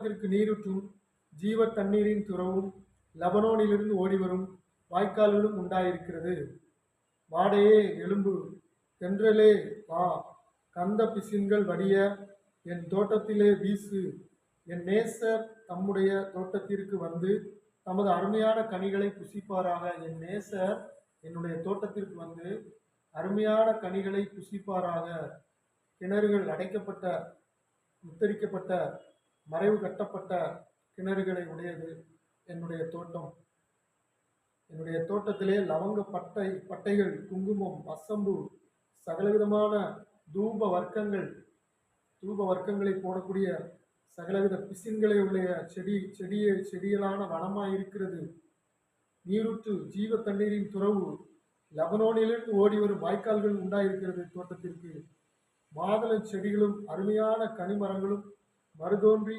அதற்கு நீரூற்றும் ஜீவ தண்ணீரின் துறவும் லெபனோனிலிருந்து ஓடிவரும் வாய்க்கால்களும் உண்டாயிருக்கிறது. வாடையே எழும்பு, தென்றலே வா, கந்த பிசின்கள் வடிய என் தோட்டத்திலே வீசு. என் நேசர் தம்முடைய தோட்டத்திற்கு வந்து தமது அருமையான கனிகளை புசிப்பாராக. என் நேசர் என்னுடைய தோட்டத்திற்கு வந்து அருமையான கனிகளை புசிப்பாராக. கிணறுகள் அடைக்கப்பட்ட, முத்தரிக்கப்பட்ட, மறைவு கட்டப்பட்ட கிணறுகளை உடையது என்னுடைய தோட்டம். என்னுடைய தோட்டத்திலே லவங்க பட்டைகள், குங்குமம், வசம்பு, சகலவிதமான தூப வர்க்கங்களை போடக்கூடிய சகலவித பிசின்களை உடைய செடிகளான வனமாயிருக்கிறது. நீரூற்று ஜீவ தண்ணீரின் துறவு லெபனோனிலிருந்து ஓடி வரும் வாய்க்கால்கள் உண்டாயிருக்கிறது. தோட்டத்திற்கு மாதள செடிகளும் அருமையான கனிமரங்களும் மறுதோன்றி